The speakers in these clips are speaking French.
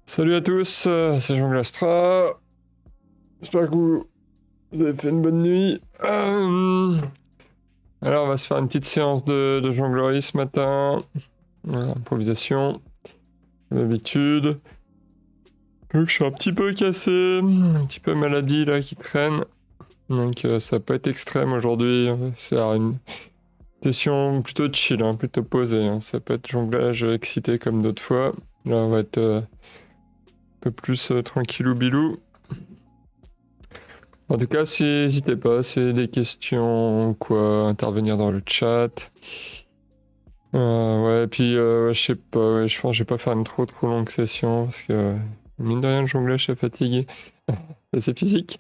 Salut à tous, c'est Jean Glastra. J'espère que vous avez fait une bonne nuit. Alors, on va se faire une petite séance de jonglerie ce matin. Voilà, improvisation, comme d'habitude. Je suis un petit peu cassé, un petit peu maladie là qui traîne. Donc, ça va pas être extrême aujourd'hui. C'est une session plutôt chill, hein, plutôt posée. Hein. Ça peut être jonglage excité comme d'autres fois. Là, on va être un peu plus tranquillou bilou. En tout cas, n'hésitez pas, c'est des questions ou quoi, intervenir dans le chat. Ouais, et puis je sais pas, ouais, je pense que je vais pas faire une trop longue session parce que mine de rien, le jonglage, je suis fatigué. C'est physique.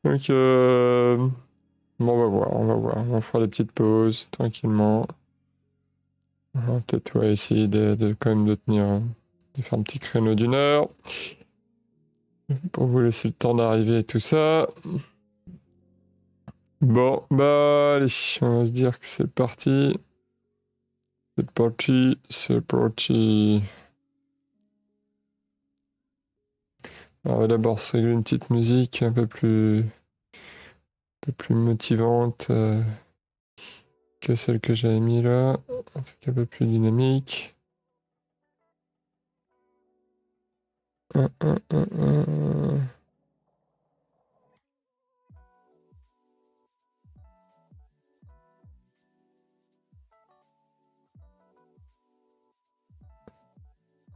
Donc, bon, on va voir. On fera des petites pauses tranquillement. On va peut-être ouais, essayer quand même de tenir, de faire un petit créneau d'une heure pour vous laisser le temps d'arriver et tout ça. Bon, bah allez, on va se dire que c'est parti. C'est parti, c'est parti. Alors, on va d'abord se régler une petite musique un peu plus motivante que celle que j'avais mis là. Un truc un peu plus dynamique.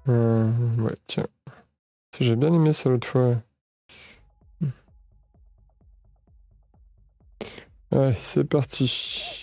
Ouais, tiens. J'ai bien aimé ça l'autre fois. Ouais, c'est parti.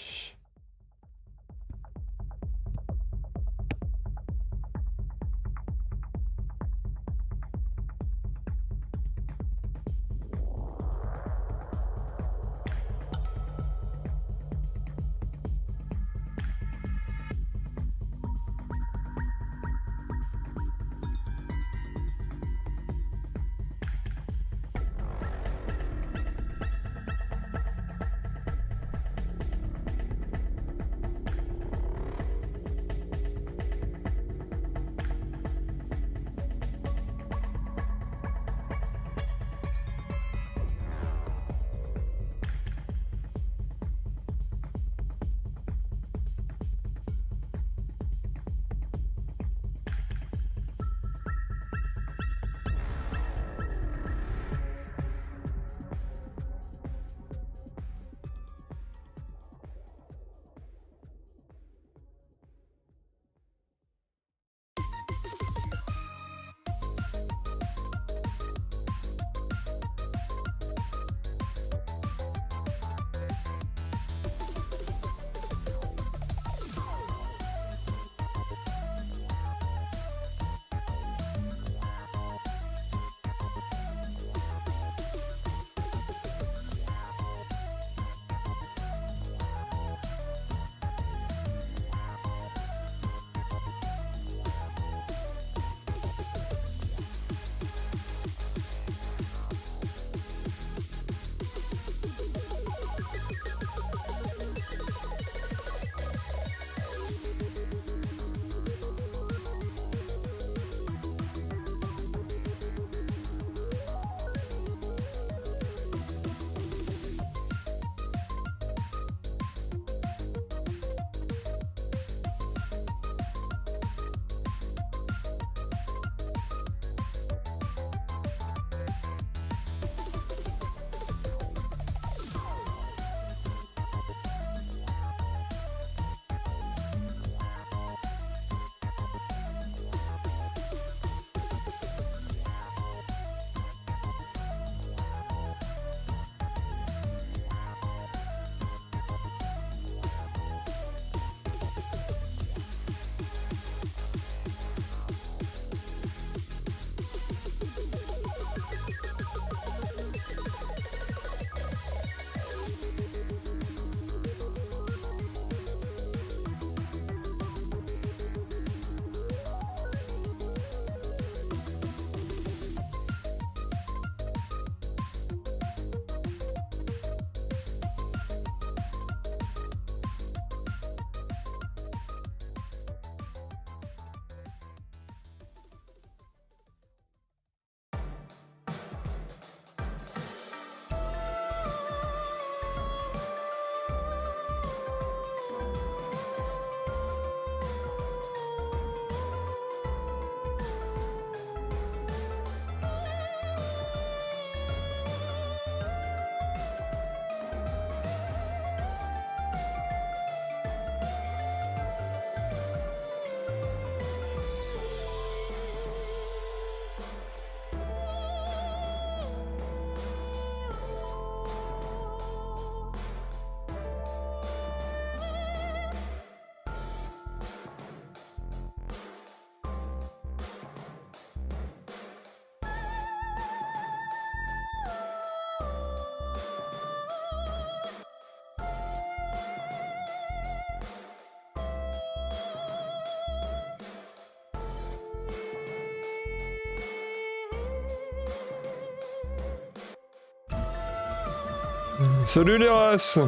Salut les races.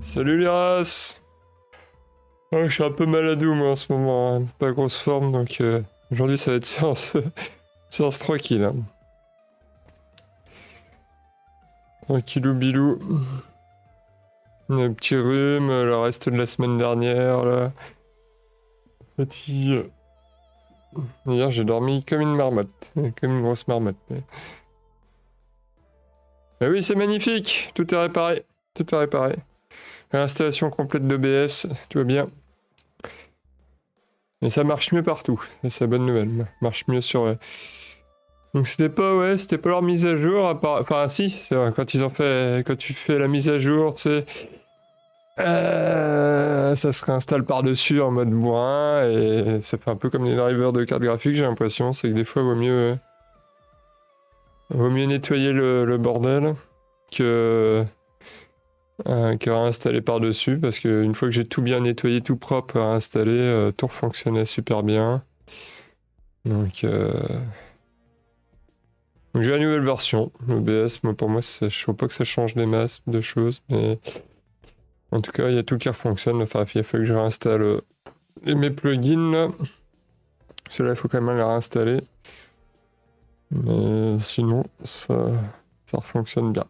Salut les races. Ouais, je suis un peu maladou moi en ce moment, hein. Pas grosse forme, donc aujourd'hui ça va être séance tranquille. Hein. Tranquillou bilou. Un petit rhume, le reste de la semaine dernière, là. Fatigue. Hier j'ai dormi comme une marmotte, comme une grosse marmotte. Ah oui, c'est magnifique, tout est réparé, tout est réparé. Installation complète d'OBS, tout va bien. Et ça marche mieux partout, c'est la bonne nouvelle. Marche mieux sur... Donc c'était pas leur mise à jour, enfin si, c'est vrai, quand tu fais la mise à jour, tu sais... ça se réinstalle par-dessus en mode bourrin, et ça fait un peu comme les drivers de cartes graphiques, j'ai l'impression, c'est que des fois, vaut mieux nettoyer le bordel que réinstaller par-dessus, parce qu'une fois que j'ai tout bien nettoyé, tout propre à installer, tout fonctionnait super bien. Donc j'ai la nouvelle version, l'OBS, moi pour moi, je ne pas que ça change des masses de choses, mais en tout cas, il y a tout qui fonctionne. Enfin, il faut que je réinstalle mes plugins, là. Ceux-là, il faut quand même les réinstaller. Mais sinon, ça fonctionne bien.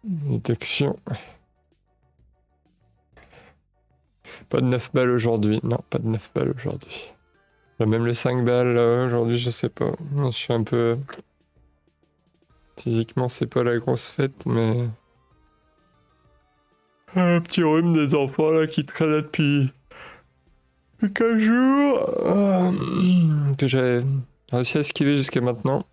Détection. Pas de 9 balles aujourd'hui. Non, pas de 9 balles aujourd'hui. Même les 5 balles aujourd'hui, je sais pas. Je suis un peu... Physiquement, c'est pas la grosse fête, mais... Un petit rhume des enfants là qui traînent là depuis 15 jours. Que j'avais réussi à esquiver jusqu'à maintenant.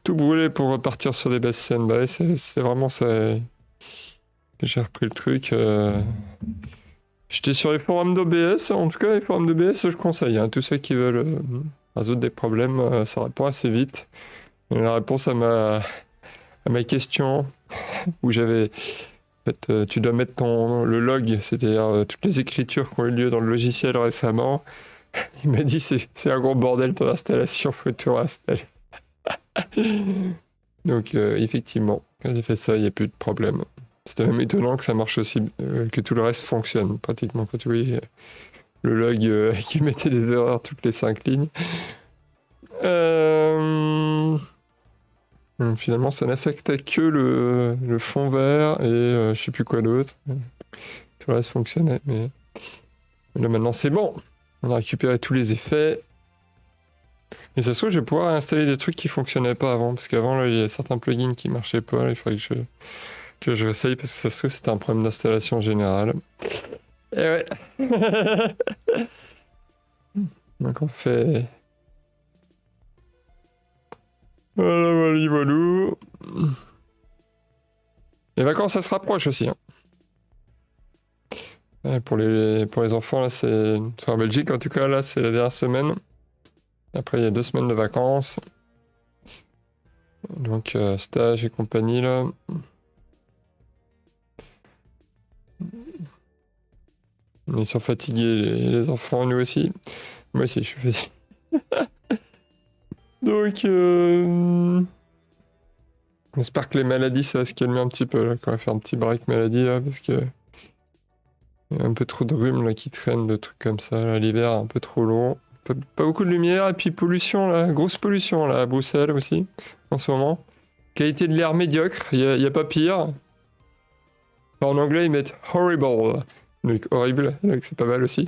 Tout brûlé pour repartir sur les basses scènes. Bah ouais, c'est vraiment ça que j'ai repris le truc. J'étais sur les forums d'OBS, en tout cas les forums d'OBS je conseille. Hein. Tous ceux qui veulent résoudre des problèmes, ça répond assez vite. Et la réponse à ma question, où j'avais... En fait, tu dois mettre le log, c'est-à-dire toutes les écritures qui ont eu lieu dans le logiciel récemment. Il m'a dit c'est un gros bordel ton installation, faut tout réinstaller. Donc effectivement, quand j'ai fait ça, il n'y a plus de problème. C'était même étonnant que ça marche aussi, que tout le reste fonctionne. Pratiquement quand tu voyais le log qui mettait des erreurs toutes les 5 lignes. Finalement, ça n'affectait que le fond vert et je sais plus quoi d'autre. Tout le reste fonctionnait, mais là maintenant c'est bon. On a récupéré tous les effets. Et ça se trouve, je vais pouvoir installer des trucs qui fonctionnaient pas avant, parce qu'avant, là, il y a certains plugins qui marchaient pas. Là, il faudrait que je réessaye, parce que ça se trouve, c'était un problème d'installation générale. Et ouais. Donc on fait... Voilà, voilà, voilou. Les vacances, ça se rapproche aussi. Hein. Ouais, pour les enfants, là, c'est... En Belgique, en tout cas, là, c'est la dernière semaine. Après, il y a 2 semaines de vacances. Donc, stage et compagnie, là. Ils sont fatigués, les enfants, nous aussi. Moi aussi, je suis fatigué. Donc, j'espère que les maladies, ça va se calmer un petit peu, là, quand on va faire un petit break maladie, là, parce que... Il y a un peu trop de rhume, là, qui traînent, de trucs comme ça, là, l'hiver, un peu trop long. Pas beaucoup de lumière, et puis pollution, là, grosse pollution, là, à Bruxelles aussi, en ce moment. Qualité de l'air médiocre, il y a pas pire. Enfin, en anglais, ils mettent horrible, donc horrible, donc c'est pas mal aussi.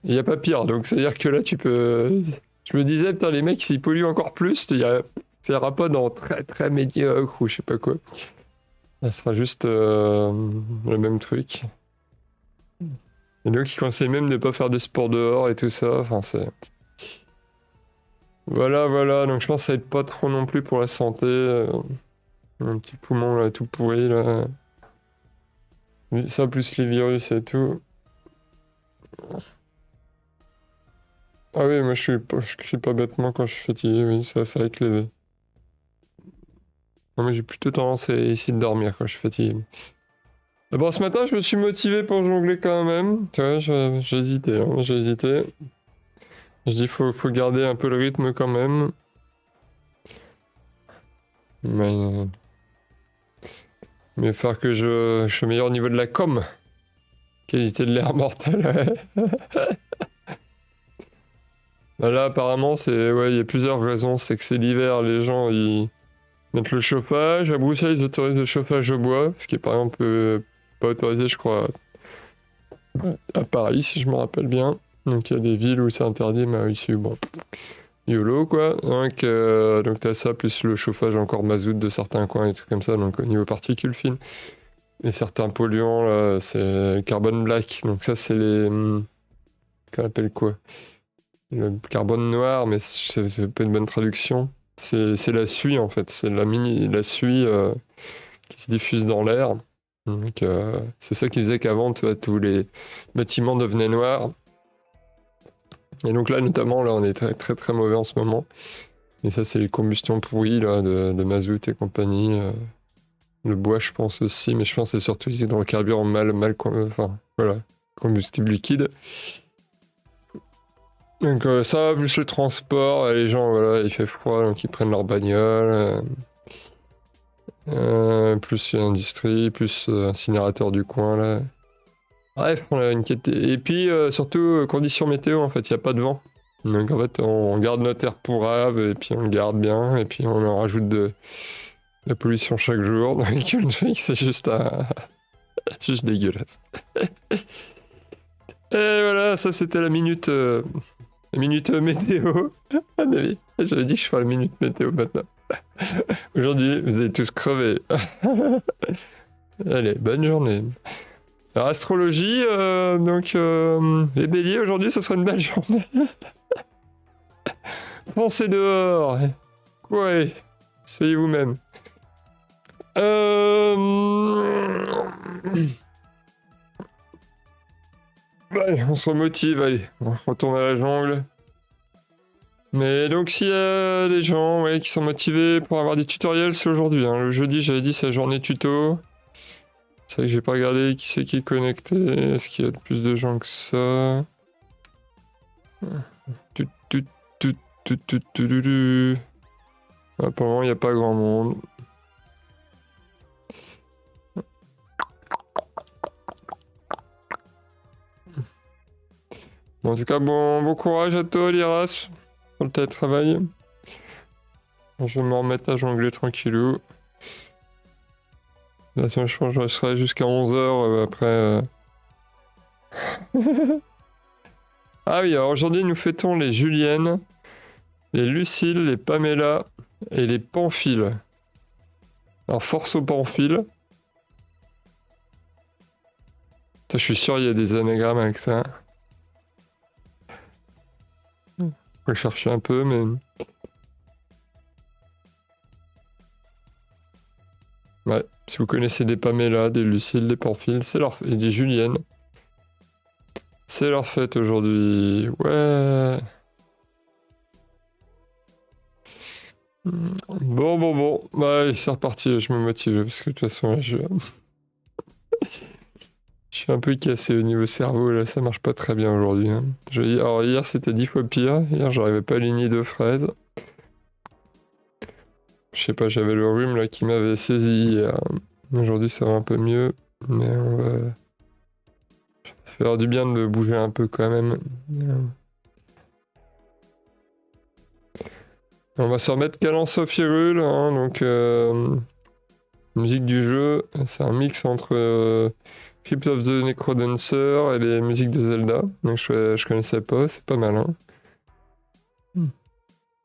Il y a pas pire, donc c'est-à-dire que là, tu peux... Je me disais, putain, les mecs, s'ils polluent encore plus, ça ira pas dans très très médiocre ou je sais pas quoi. Ça sera juste le même truc. Et donc, ils conseillent même de pas faire de sport dehors et tout ça, enfin, c'est... Voilà, voilà, donc je pense que ça aide pas trop non plus pour la santé. Un petit poumon là, tout pourri là. Ça plus les virus et tout. Ah oui, moi je crie pas bêtement quand je suis fatigué, oui, ça c'est avec les... Non, mais j'ai plutôt tendance à essayer de dormir quand je suis fatigué. Bon, ce matin, je me suis motivé pour jongler quand même. Tu vois, j'ai hésité, hein, j'ai hésité. Je dis faut garder un peu le rythme quand même. Mais faire que je suis meilleur au niveau de la com. Qualité de l'air mortel, ouais. Bah là, apparemment, ouais, il y a plusieurs raisons. C'est que c'est l'hiver, les gens, ils mettent le chauffage. À Bruxelles, ils autorisent le chauffage au bois, ce qui est par exemple pas autorisé, je crois, à Paris, si je me rappelle bien. Donc il y a des villes où c'est interdit, mais ici, bon, YOLO, quoi. Donc t'as ça, plus le chauffage encore mazout de certains coins et tout comme ça, donc au niveau particules fines. Et certains polluants, là, c'est le carbone black. Donc ça, c'est les... qu'on appelle quoi? Le carbone noir, mais c'est pas une bonne traduction. C'est la suie, en fait. C'est la suie qui se diffuse dans l'air. Donc c'est ça qui faisait qu'avant, tu vois, tous les bâtiments devenaient noirs. Et donc là, notamment, là, on est très très très mauvais en ce moment. Et ça, c'est les combustions pourries là, de mazout et compagnie. Le bois, je pense aussi, mais je pense que c'est surtout les hydrocarbures enfin, voilà, combustible liquide. Donc ça, plus le transport, les gens, voilà, il fait froid, donc ils prennent leur bagnole. Plus l'industrie, plus incinérateur du coin, là. Bref, on a une quête. Et puis, surtout, conditions météo, en fait, il n'y a pas de vent. Donc, en fait, on garde notre air pourrave, et puis on le garde bien, et puis on en rajoute de la pollution chaque jour. Donc, c'est juste juste dégueulasse. Et voilà, ça, c'était la minute météo. Ah, David, j'avais dit que je ferais la minute météo maintenant. Aujourd'hui, vous allez tous crever. Allez, bonne journée. Alors, astrologie, les béliers, aujourd'hui, ce sera une belle journée. Foncez dehors. Ouais, soyez vous-même. Allez, on se remotive, allez, on retourne à la jungle. Mais donc, s'il y a des gens qui sont motivés pour avoir des tutoriels, c'est aujourd'hui. Hein. Le jeudi, j'avais dit, c'est la journée tuto. C'est vrai que j'ai pas regardé qui c'est qui est connecté. Est-ce qu'il y a plus de gens que ça? Pour le moment, il n'y a pas grand monde. Bon, en tout cas, bon courage à toi, Liras, pour le télétravail. Je vais me remettre à jongler tranquillou. De toute façon, je pense que je resterai jusqu'à 11h après. Ah oui, alors aujourd'hui, nous fêtons les Juliennes, les Lucille, les Pamela et les Pamphiles. Alors, force aux Pamphiles. Je suis sûr il y a des anagrammes avec ça. On va chercher un peu, mais... Ouais, si vous connaissez des Pamela, des Lucille, des Pamphiles, et des Juliennes. C'est leur fête aujourd'hui. Ouais. Bon. Bah, c'est reparti, je me motive, parce que de toute façon, là, je suis un peu cassé au niveau cerveau, là, ça marche pas très bien aujourd'hui. Hein. Alors, hier, c'était 10 fois pire. Hier, j'arrivais pas à aligner de fraises. Je sais pas, j'avais le rhume, là, qui m'avait saisi hier. Aujourd'hui, ça va un peu mieux, mais on va faire du bien de bouger un peu quand même. On va se remettre Cadence of Hyrule, hein, donc musique du jeu, c'est un mix entre Crypt of the Necrodancer et les musiques de Zelda. Donc je connaissais pas, c'est pas mal. Hein.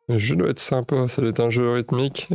Le jeu doit être sympa, ça doit être un jeu rythmique.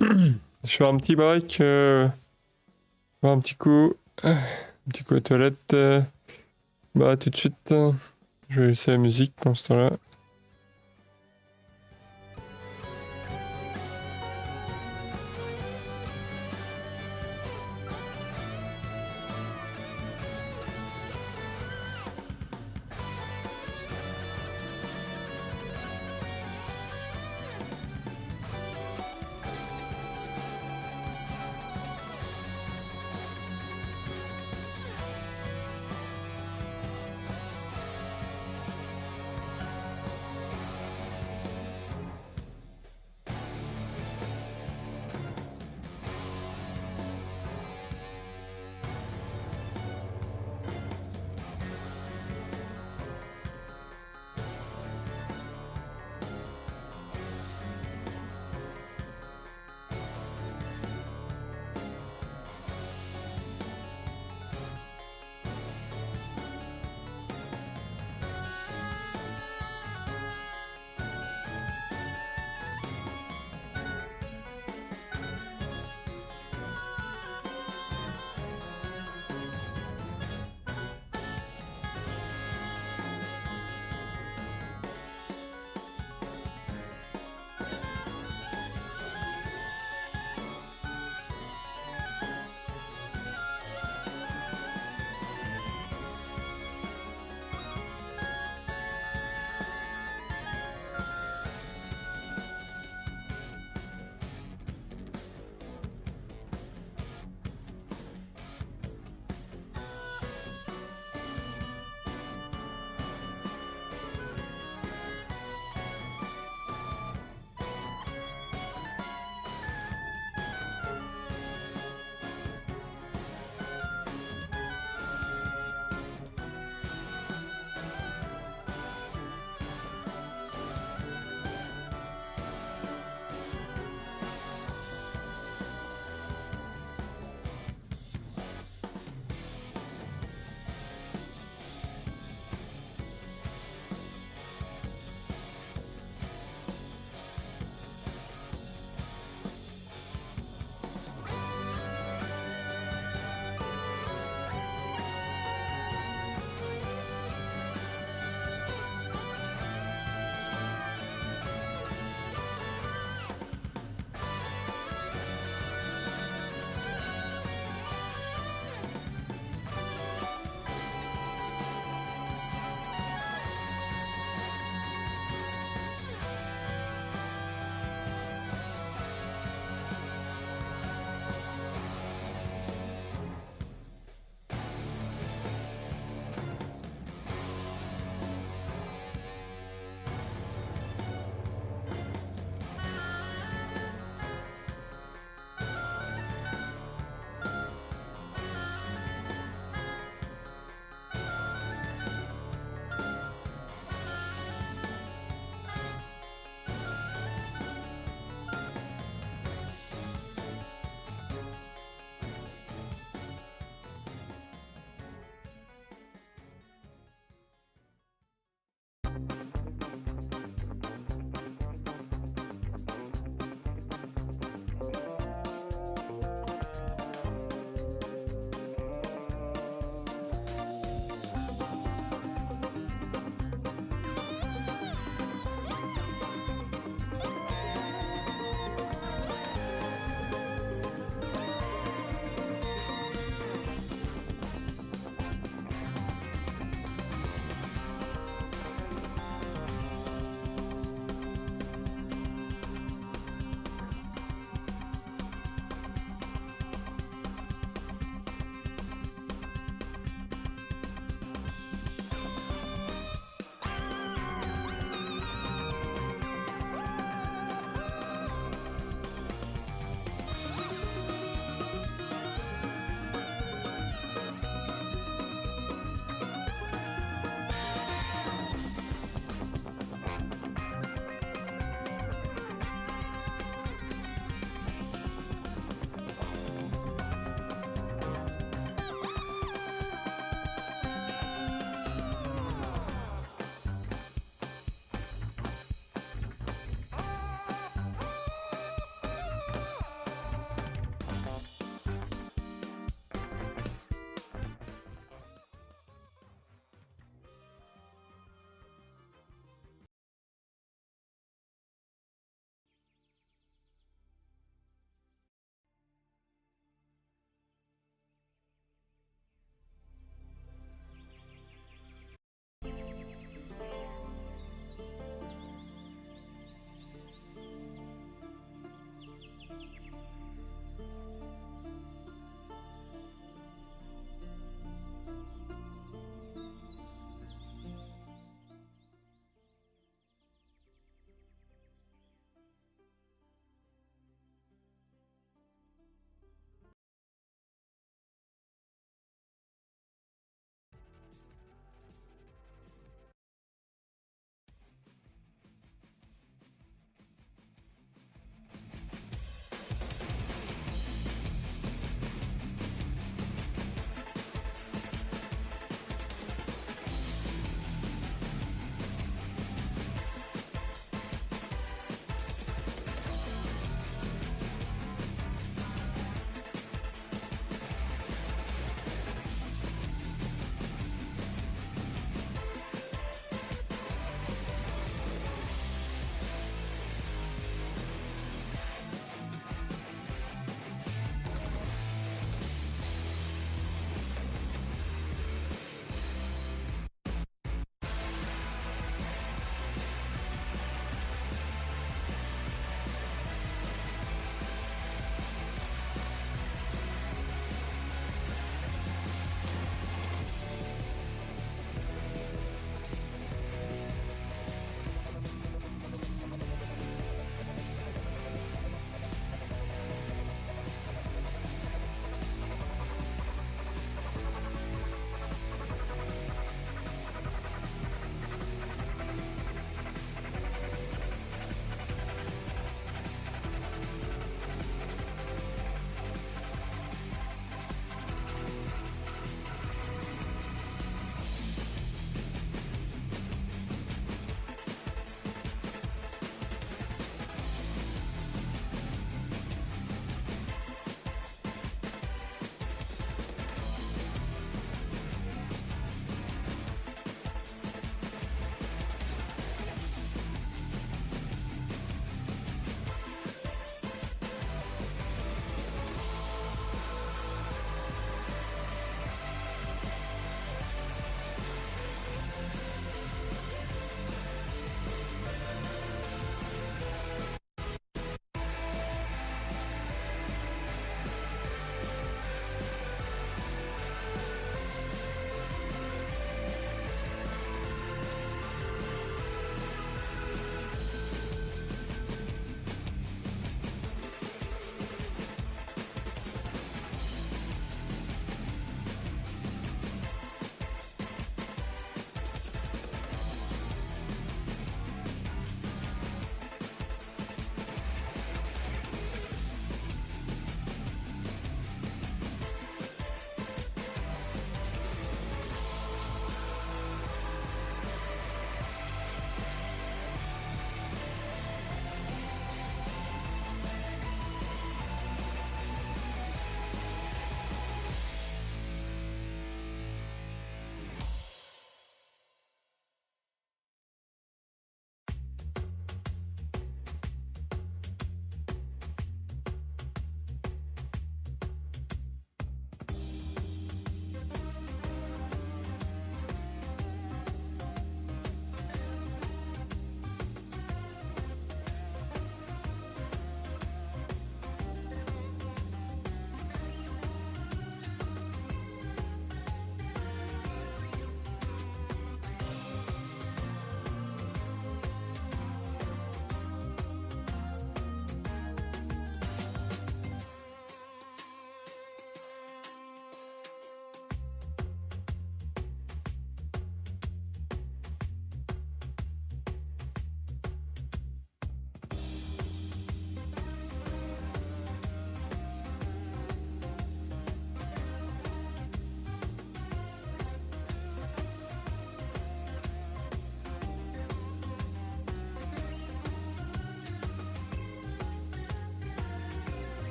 Je fais un petit break. Un petit coup. Un petit coup aux toilettes. Bah, tout de suite. Je vais laisser la musique dans ce temps-là.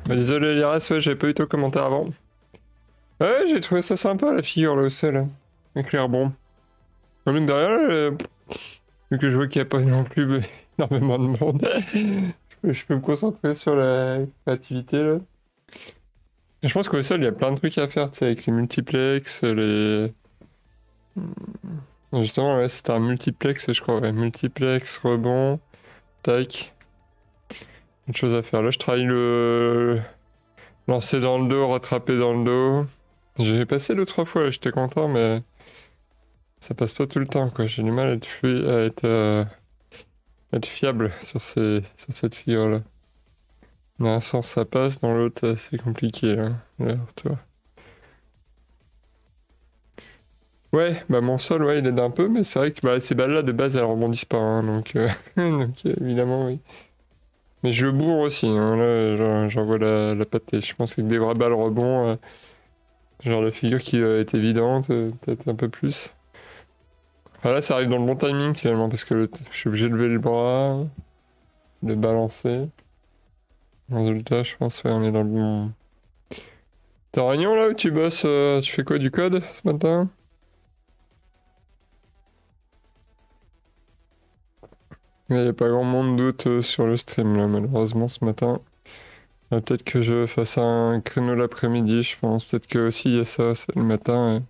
Bah, désolé les restes, ouais, j'avais pas eu ton commentaire avant. Ouais, j'ai trouvé ça sympa la figure là aussi, là. Éclair bon. Mine de rien, vu que je vois qu'il n'y a pas non plus énormément de monde, je peux me concentrer sur la créativité là. Et je pense qu'au sol, il y a plein de trucs à faire, tu sais, avec les multiplex, les. Justement, ouais, c'était un multiplex, je crois, ouais. Multiplex, rebond, tac. Une chose à faire. Là, je travaille le. Lancer dans le dos, rattraper dans le dos. J'ai passé 2-3 fois, là, j'étais content, mais. Ça passe pas tout le temps, quoi. J'ai du mal à être fiable sur cette figure-là. Dans un sens, ça passe, dans l'autre, c'est compliqué, là. Là, toi. Ouais, bah mon sol, ouais, il aide un peu, mais c'est vrai que bah, ces balles-là, de base, elles rebondissent pas, hein, donc, donc évidemment, oui. Mais je bourre aussi, hein, là, j'envoie la pâtée. Je pense que des vraies balles rebond, genre la figure qui est évidente, peut-être un peu plus. Ah, là, ça arrive dans le bon timing, finalement, parce que je suis obligé de lever le bras, de balancer. Résultat, je pense, ouais, on est dans le bon... T'es en réunion, là, où tu bosses, tu fais quoi, du code, ce matin? Il n'y a pas grand monde d'autre sur le stream là, malheureusement ce matin. Peut-être que je fasse un créneau l'après-midi, je pense. Peut-être que aussi il y a ça, c'est le matin.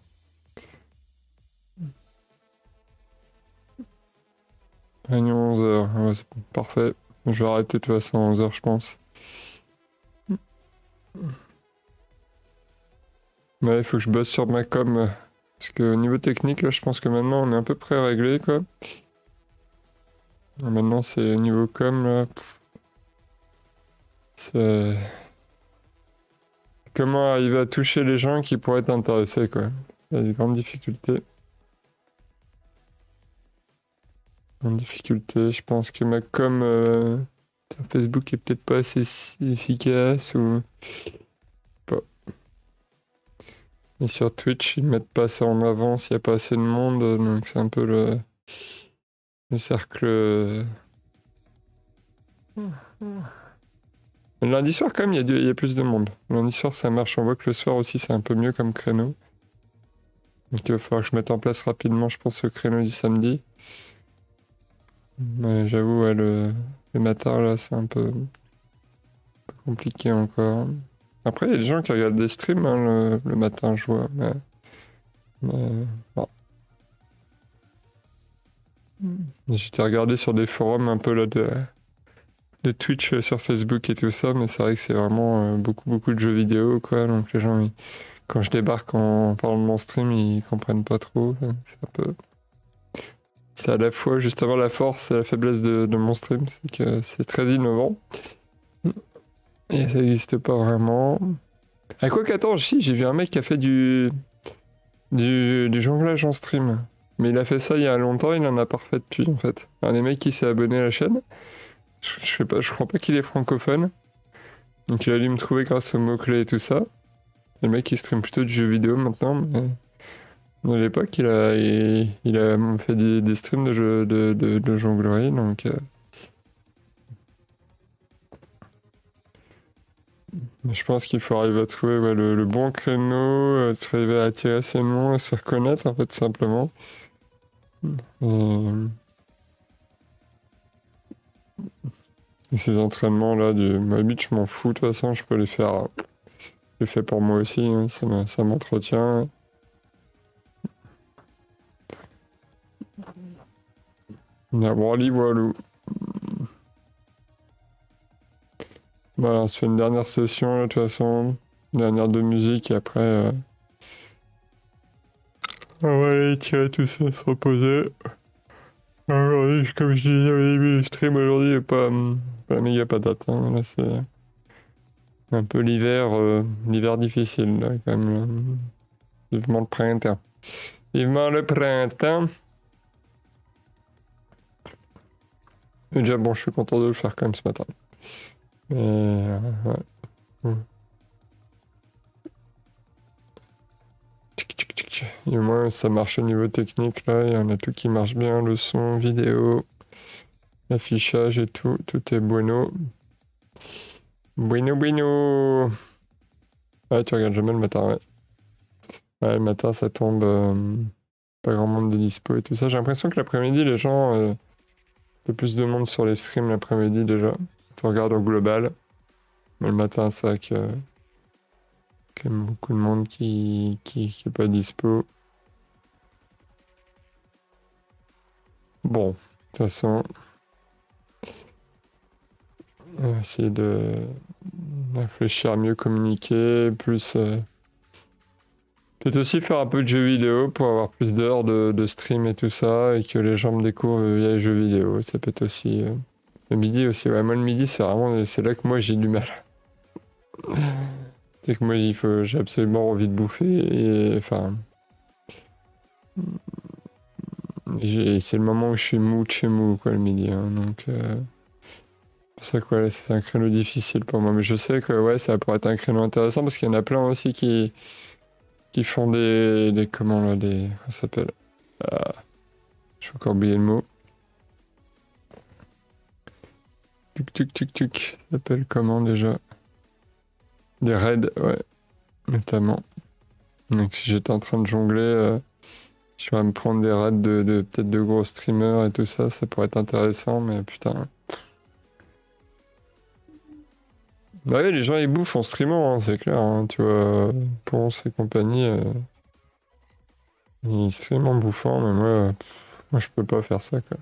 Réunion 11h, ouais, c'est parfait. Je vais arrêter de toute façon à 11h, je pense. Ouais, il faut que je bosse sur ma com. Parce que au niveau technique, là, je pense que maintenant on est à peu près réglé, quoi. Maintenant c'est au niveau com, là. C'est... Comment arriver à toucher les gens qui pourraient être intéressés, quoi. Il y a des grandes difficultés. Grande difficulté, je pense que ma com sur Facebook est peut-être pas assez efficace ou pas. Et sur Twitch, ils mettent pas ça en avant s'il n'y a pas assez de monde, donc c'est un peu le cercle. Le lundi soir, quand même, il y a plus de monde. Le lundi soir, ça marche. On voit que le soir aussi, c'est un peu mieux comme créneau. Donc il va falloir que je mette en place rapidement, je pense, le créneau du samedi. Mais j'avoue, ouais, le matin, là, c'est un peu compliqué encore. Après, il y a des gens qui regardent des streams hein, le matin, je vois. Bon. J'étais regardé sur des forums un peu là de Twitch sur Facebook et tout ça, mais c'est vrai que c'est vraiment beaucoup de jeux vidéo, quoi. Donc les gens, quand je débarque en parlant de mon stream, ils comprennent pas trop. C'est un peu... C'est à la fois justement la force et la faiblesse de mon stream, c'est que c'est très innovant. Et ça n'existe pas vraiment. Ah quoi qu'attends, si, j'ai vu un mec qui a fait du jonglage en stream. Mais il a fait ça il y a longtemps, il en a pas refait depuis en fait. Un des mecs qui s'est abonné à la chaîne, je crois pas qu'il est francophone. Donc il a dû me trouver grâce aux mots-clés et tout ça. Le mec il stream plutôt du jeu vidéo maintenant, mais à l'époque il a fait des streams de jeux de jonglerie, donc je pense qu'il faut arriver à trouver ouais, le bon créneau, arriver à attirer assez de monde, à se faire connaître en fait tout simplement. Et ces entraînements là du Moabit, je m'en fous de toute façon, je peux les faire. Je les fais pour moi aussi, hein, ça m'entretient. Wally Walou. Voilà, on se fait une dernière session là, de toute façon. Dernière de musique et après. On va aller tirer tout ça, se reposer. Aujourd'hui, comme je disais au début, le stream aujourd'hui est pas méga patate. Hein. Là, c'est un peu l'hiver difficile, là, quand même. Là. Vivement le printemps. Vivement le printemps. Et déjà, bon, je suis content de le faire quand même ce matin. Mais, ouais. Et au moins, ça marche au niveau technique, là. Il y en a tout qui marche bien. Le son, vidéo, l'affichage et tout. Tout est bueno. Bueno, bueno. Ouais, tu regardes jamais le matin, ouais. Ouais, le matin, ça tombe. Pas grand monde de dispo et tout ça. J'ai l'impression que l'après-midi, les gens. Un peu plus de monde sur les streams l'après-midi déjà. Tu regardes au global. Mais le matin, c'est vrai que. Quand même beaucoup de monde qui est pas dispo. Bon, de toute façon. On va essayer de réfléchir à mieux communiquer, plus. Peut-être aussi faire un peu de jeux vidéo pour avoir plus d'heures de stream et tout ça, et que les gens me découvrent via les jeux vidéo. Ça peut être aussi. Le midi aussi, ouais. Moi, le midi, c'est vraiment. C'est là que moi, j'ai du mal. C'est que moi, j'ai absolument envie de bouffer, et. Enfin. C'est le moment où je suis mou de chez mou, quoi, le midi. Hein, donc. C'est pour ça que ouais, c'est un créneau difficile pour moi. Mais je sais que ouais, ça pourrait être un créneau intéressant parce qu'il y en a plein aussi qui font des comment là, des. Comment ça s'appelle? Ah, j'ai encore oublié le mot. Tuc tuc tuc tuc. Ça s'appelle comment déjà? Des raids, ouais, notamment. Donc si j'étais en train de jongler, je vais me prendre des raids de peut-être de gros streamers et tout ça, ça pourrait être intéressant, mais putain. Bah ouais, les gens ils bouffent en streamant, hein, c'est clair, hein, tu vois, Ponce et compagnie, ils streament en bouffant, mais moi je peux pas faire ça, quoi.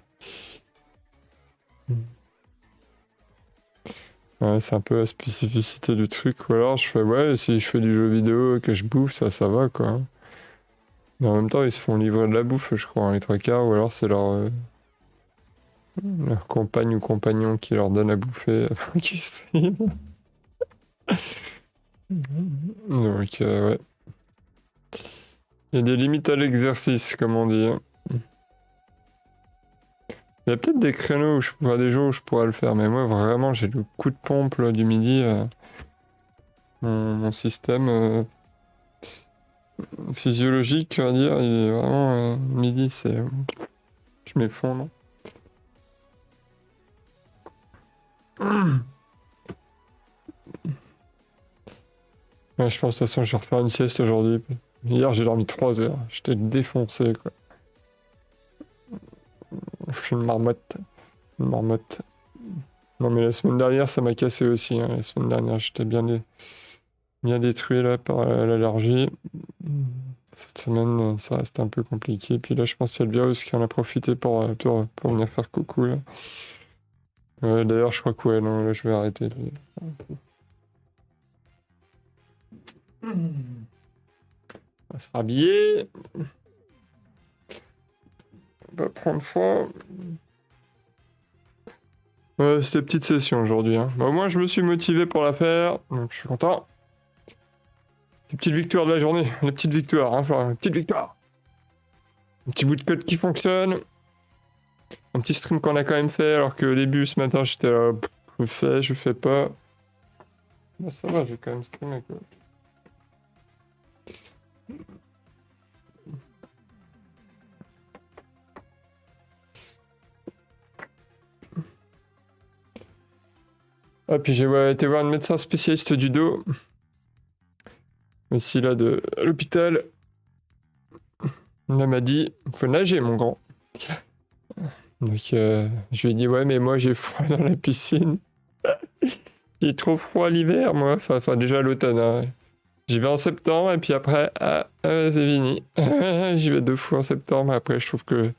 Ouais, c'est un peu la spécificité du truc, ou alors je fais, ouais, si je fais du jeu vidéo et que je bouffe, ça va, quoi. Mais en même temps, ils se font livrer de la bouffe, je crois, hein, les trois quarts, ou alors c'est leur compagne ou compagnon qui leur donne à bouffer avant qu'ils streament. Donc, ouais. Il y a des limites à l'exercice, comme on dit. Hein. Il y a peut-être des créneaux, des jours où je pourrais le faire, mais moi, vraiment, j'ai le coup de pompe là, du midi. Mon système physiologique, on va dire, il est vraiment midi, c'est. Je m'effondre. Ouais, je pense de toute façon, je vais refaire une sieste aujourd'hui. Hier, j'ai dormi 3 heures. J'étais défoncé, quoi. Je suis une marmotte. Une marmotte. Non, mais la semaine dernière, ça m'a cassé aussi. Hein. La semaine dernière, j'étais bien détruit là par l'allergie. Cette semaine, ça reste un peu compliqué. Puis là, je pense qu'il y a le virus qui en a profité pour venir faire coucou. Là. D'ailleurs, je crois que ouais, non, là, je vais arrêter. On va se rhabiller. On va prendre froid. Ouais, c'était petite session aujourd'hui. Hein. Bah, au moins, je me suis motivé pour la faire. Donc, je suis content. Les petites victoires de la journée. Les petites victoires, hein, Florian. Les petites victoires. Un petit bout de code qui fonctionne. Un petit stream qu'on a quand même fait, alors qu'au début, ce matin, j'étais là. Je fais pas. Bah, ça va, j'ai quand même streamé, quoi. Ah, puis j'ai été voir un médecin spécialiste du dos. Aussi là de l'hôpital. Il m'a dit, faut nager mon grand. Donc je lui ai dit, ouais, mais moi j'ai froid dans la piscine. J'ai trop froid l'hiver, moi. Enfin déjà l'automne. Hein. J'y vais en septembre et puis après, c'est fini. J'y vais 2 fois en septembre. Après, je trouve que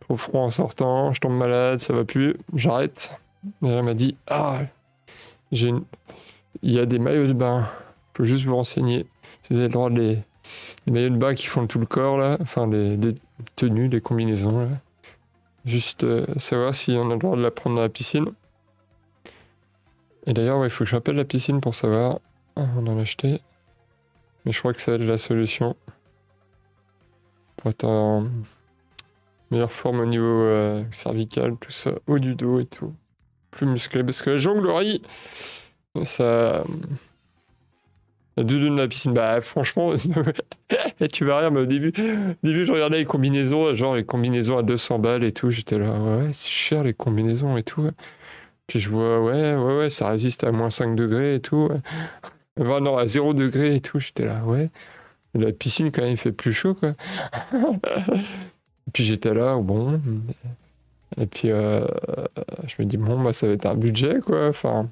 trop froid en sortant, je tombe malade, ça va plus. J'arrête. Et elle m'a dit, il y a des maillots de bain. Faut juste vous renseigner. Si vous avez le droit des maillots de bain qui font tout le corps, là. Enfin, des tenues, des combinaisons, là. Juste savoir si on a le droit de la prendre dans la piscine. Et d'ailleurs, il faut que j'appelle la piscine pour savoir. On en a acheté. Mais je crois que ça va être la solution. Pour être en meilleure forme au niveau cervical, tout ça, haut du dos et tout. Plus musclé. Parce que la jonglerie, ça. La doudoune de la piscine, bah franchement, tu vas rire, mais au début, je regardais les combinaisons, genre les combinaisons à 200 balles et tout, j'étais là, ouais, c'est cher les combinaisons et tout. Puis je vois, ouais, ça résiste à moins 5 degrés et tout. Ouais. Enfin, non, à 0 degré et tout. J'étais là, ouais. La piscine, quand même, il fait plus chaud, quoi. Et puis j'étais là, bon. Et puis je me dis, bon, bah, ça va être un budget, quoi. Enfin.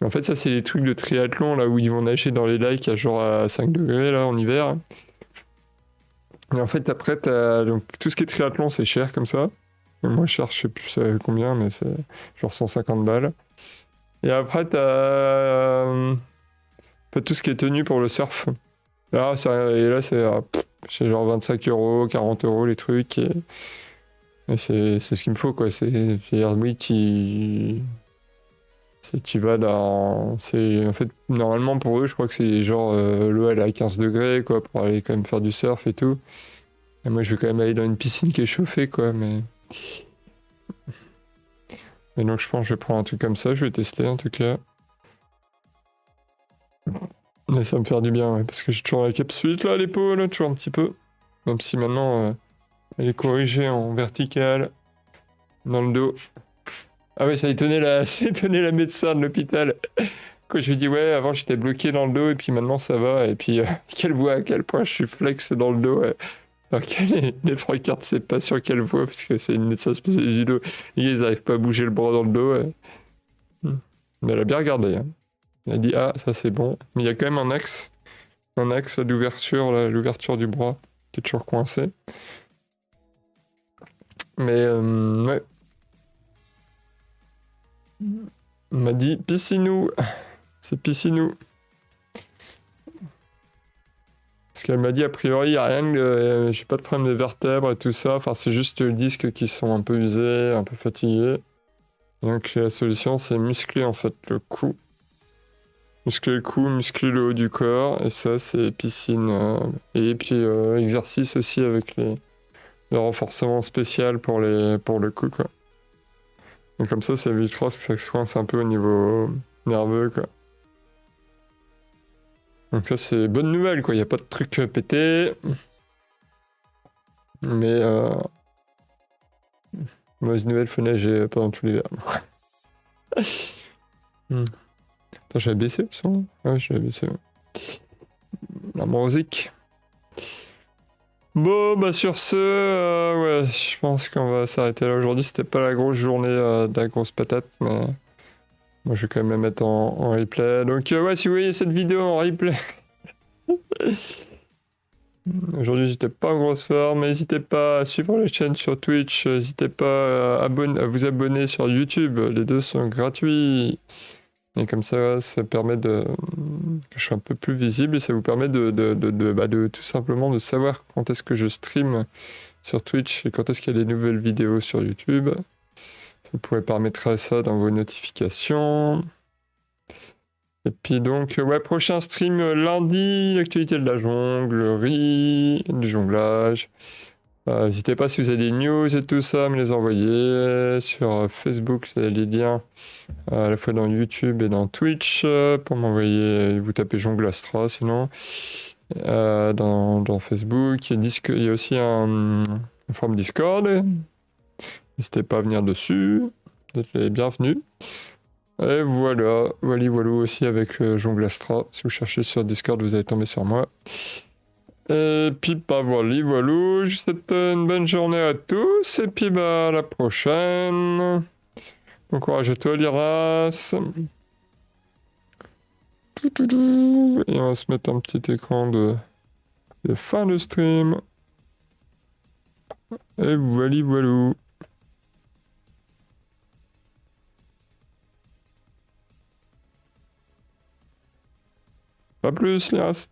En fait, ça, c'est les trucs de triathlon, là, où ils vont nager dans les lacs à genre à 5 degrés, là, en hiver. Et en fait, après, donc, tout ce qui est triathlon, c'est cher comme ça. Et moi, cher, je sais plus combien, mais c'est genre 150 balles. Et après, t'as tout ce qui est tenue pour le surf. Là, et là, c'est genre 25 euros, 40 euros les trucs. Et c'est ce qu'il me faut, quoi. C'est-à-dire, oui, tu vas dans. En fait, normalement, pour eux, je crois que c'est genre l'eau, elle est à 15 degrés, quoi, pour aller quand même faire du surf et tout. Et moi, je vais quand même aller dans une piscine qui est chauffée, quoi, mais. Et donc, je pense que je vais prendre un truc comme ça, je vais tester en tout cas. Mais ça va me faire du bien, ouais, parce que j'ai toujours la capsule là à l'épaule, toujours un petit peu. Même si maintenant, elle est corrigée en verticale, dans le dos. Ah ouais, ça ça étonnait la médecin de l'hôpital. Quand je lui dis, ouais, avant j'étais bloqué dans le dos, et puis maintenant ça va. Et puis, qu'elle voit à quel point je suis flex dans le dos. Alors que les trois quarts, c'est pas sûr qu'elle voit, parce que c'est une médecin spécialiste du dos. Et ils arrivent pas à bouger le bras dans le dos. Mais elle a bien regardé, hein. Elle a dit, ah, ça c'est bon. Mais il y a quand même un axe d'ouverture, l'ouverture du bras, qui est toujours coincé. Mais, ouais. On m'a dit, piscinou. C'est piscinou. Parce qu'elle m'a dit, a priori, il n'y a rien j'ai pas de problème de vertèbres et tout ça. Enfin, c'est juste les disques qui sont un peu usés, un peu fatigués. Donc, la solution, c'est muscler, en fait, le cou. Muscler le cou, muscler le haut du corps. Et ça, c'est piscine. Et puis, exercice aussi avec le renforcement spécial pour le cou, quoi. Donc, comme ça évitera que ça se coince un peu au niveau nerveux, quoi. Donc ça, c'est bonne nouvelle, quoi. Il n'y a pas de truc pété. Mais mauvaise nouvelle, faut nager pendant tout l'hiver. Attends, j'avais baissé le son? Ouais, j'avais baissé. Ouais. La musique. Bon, bah sur ce, ouais, je pense qu'on va s'arrêter là aujourd'hui. C'était pas la grosse journée de la grosse patate, mais moi je vais quand même la mettre en replay. Donc ouais, si vous voyez cette vidéo en replay, aujourd'hui j'étais pas en grosse forme, n'hésitez pas à suivre la chaîne sur Twitch, n'hésitez pas à vous abonner sur YouTube, les deux sont gratuits. Et comme ça permet que je sois un peu plus visible et ça vous permet de tout simplement de savoir quand est-ce que je stream sur Twitch et quand est-ce qu'il y a des nouvelles vidéos sur YouTube. Vous pouvez paramétrer ça dans vos notifications. Et puis donc, ouais, prochain stream lundi, l'actualité de la jonglerie, du jonglage. N'hésitez pas si vous avez des news et tout ça, à me les envoyer sur Facebook, vous avez les liens à la fois dans YouTube et dans Twitch pour m'envoyer, vous tapez Jonglastra sinon, dans Facebook, il y a aussi un forum Discord, n'hésitez pas à venir dessus, vous êtes les bienvenus. Et voilà aussi avec Jonglastra, si vous cherchez sur Discord vous allez tomber sur moi. Et puis bah voilà, je vous souhaite une bonne journée à tous, et puis bah à la prochaine. Bon courage à toi Liras. Et on va se mettre un petit écran de fin de stream. Et voilà. Pas plus Liras.